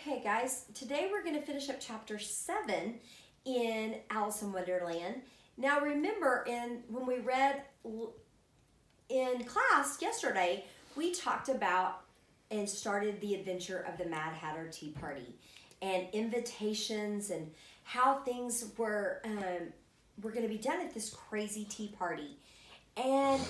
Okay, guys, today we're going to finish up chapter 7 in Alice in Wonderland. Now, remember, when we read in class yesterday, we talked about and started the adventure of the Mad Hatter Tea Party and invitations and how things were going to be done at this crazy tea party. And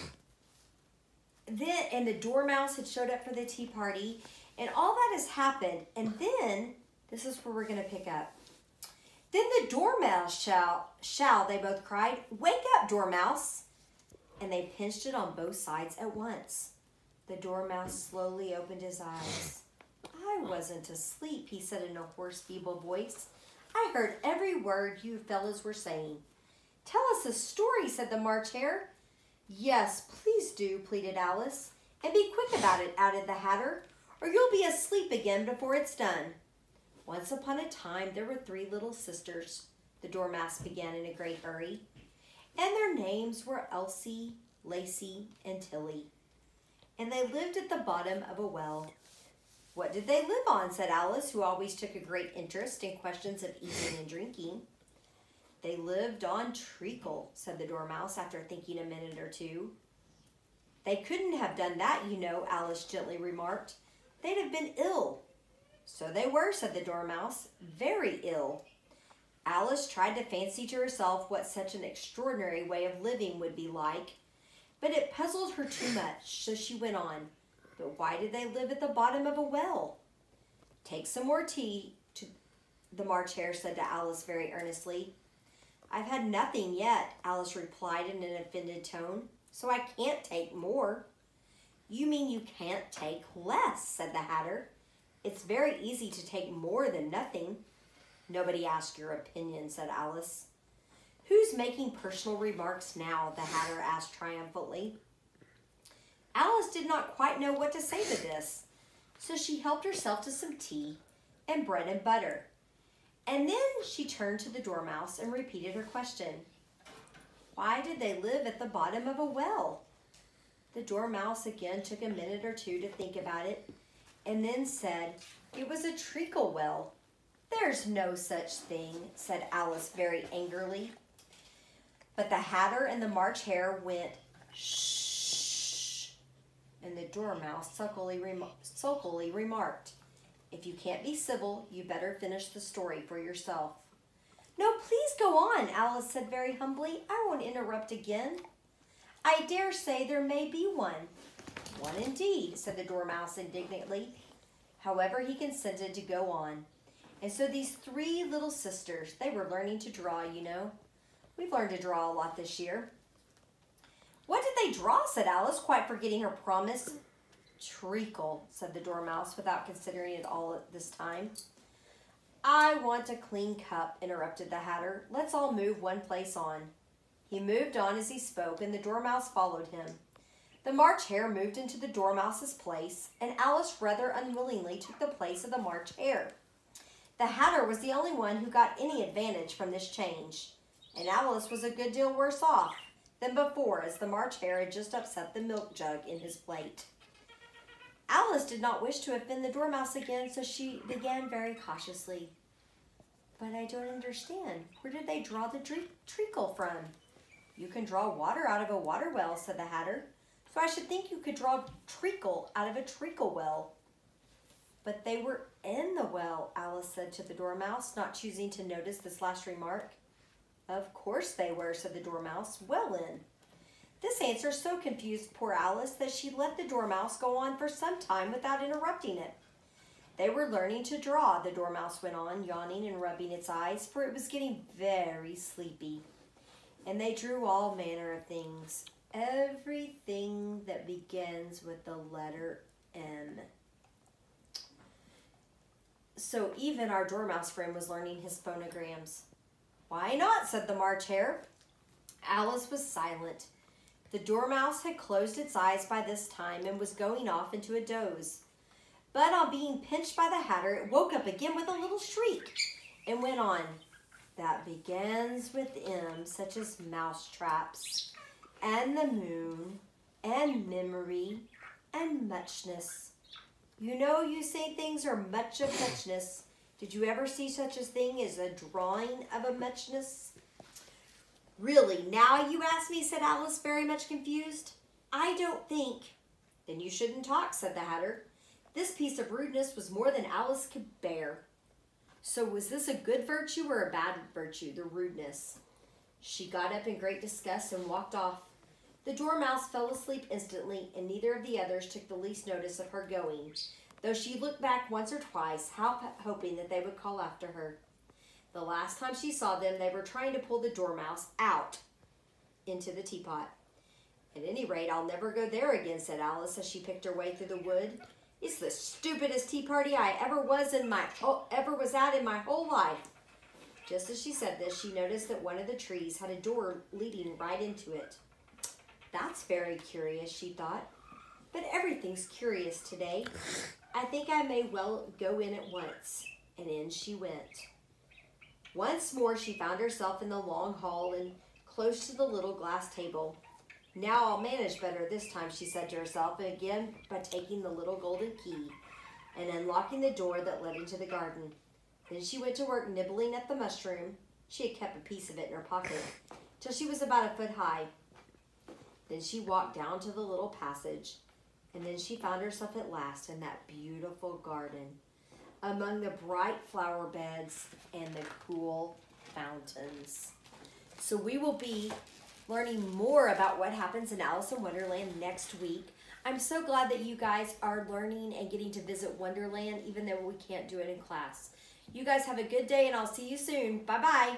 the Dormouse had showed up for the tea party, and all that has happened. And then, this is where we're going to pick up. Then the Dormouse shall, they both cried, "Wake up, Dormouse!" And they pinched it on both sides at once. The Dormouse slowly opened his eyes. "I wasn't asleep," he said in a hoarse, feeble voice. "I heard every word you fellows were saying." "Tell us a story," said the March Hare. "Yes, please do," pleaded Alice. "And be quick about it," added the Hatter, "or you'll be asleep again before it's done." "Once upon a time there were 3 little sisters," the Dormouse began in a great hurry. "And their names were Elsie, Lacie, and Tilly. And they lived at the bottom of a well." "What did they live on?" said Alice, who always took a great interest in questions of eating and drinking. "They lived on treacle," said the Dormouse after thinking a minute or two. "They couldn't have done that, you know," Alice gently remarked. "They'd have been ill." "So they were," said the Dormouse, "very ill." Alice tried to fancy to herself what such an extraordinary way of living would be like, but it puzzled her too much, so she went on. "But why did they live at the bottom of a well?" "Take some more tea," the March Hare said to Alice very earnestly. "I've had nothing yet," Alice replied in an offended tone, "so I can't take more." "You mean you can't take less," said the Hatter. "It's very easy to take more than nothing." "Nobody asked your opinion," said Alice. "Who's making personal remarks now?" the Hatter asked triumphantly. Alice did not quite know what to say to this, so she helped herself to some tea and bread and butter. And then she turned to the Dormouse and repeated her question. "Why did they live at the bottom of a well?" The Dormouse again took a minute or two to think about it, and then said, "It was a treacle well." "There's no such thing," said Alice very angrily. But the Hatter and the March Hare went, "Shh," and the Dormouse sulkily remarked, "If you can't be civil, you better finish the story for yourself." "No, please go on," Alice said very humbly. "I won't interrupt again." "I dare say there may be one." "One indeed," said the Dormouse indignantly. However, he consented to go on. And so these 3 little sisters, they were learning to draw, you know. We've learned to draw a lot this year. "What did they draw?" said Alice, quite forgetting her promise. "Treacle," said the Dormouse, without considering it all at this time. "I want a clean cup," interrupted the Hatter. "Let's all move one place on." He moved on as he spoke, and the Dormouse followed him. The March Hare moved into the Dormouse's place, and Alice rather unwillingly took the place of the March Hare. The Hatter was the only one who got any advantage from this change, and Alice was a good deal worse off than before, as the March Hare had just upset the milk jug in his plate. Alice did not wish to offend the Dormouse again, so she began very cautiously. "But I don't understand. Where did they draw the treacle from?" "You can draw water out of a water well," said the Hatter. "So I should think you could draw treacle out of a treacle well." "But they were in the well," Alice said to the Dormouse, not choosing to notice this last remark. "Of course they were," said the Dormouse, "well in." This answer so confused poor Alice that she let the Dormouse go on for some time without interrupting it. "They were learning to draw," the Dormouse went on, yawning and rubbing its eyes, for it was getting very sleepy. "And they drew all manner of things. Everything that begins with the letter M." So even our Dormouse friend was learning his phonograms. "Why not?" said the March Hare. Alice was silent. The Dormouse had closed its eyes by this time and was going off into a doze. But on being pinched by the Hatter, it woke up again with a little shriek and went on. "That begins with M, such as mousetraps, and the moon, and memory, and muchness. You know, you say things are much of muchness Did you ever see such a thing as a drawing of a muchness? Really, now you ask me, said Alice, very much confused. I don't think. Then you shouldn't talk, said the Hatter. This piece of rudeness was more than Alice could bear. So was this a good virtue or a bad virtue, the rudeness? She got up in great disgust and walked off. The Dormouse fell asleep instantly, and neither of the others took the least notice of her going, though she looked back once or twice, hoping that they would call after her. The last time she saw them, they were trying to pull the Dormouse out into the teapot. At any rate, I'll never go there again, said Alice as she picked her way through the wood. It's the stupidest tea party I ever was at in my whole life. Just as she said this, she noticed that one of the trees had a door leading right into it. That's very curious, she thought. But everything's curious today. I think I may well go in at once. And in she went. Once more she found herself in the long hall and close to the little glass table. Now I'll manage better this time, she said to herself, and again by taking the little golden key and unlocking the door that led into the garden. Then she went to work nibbling at the mushroom. She had kept a piece of it in her pocket till she was about a foot high. Then she walked down to the little passage, and then she found herself at last in that beautiful garden, among the bright flower beds and the cool fountains. So we will be learning more about what happens in Alice in Wonderland next week. I'm so glad that you guys are learning and getting to visit Wonderland, even though we can't do it in class. You guys have a good day, and I'll see you soon. Bye-bye.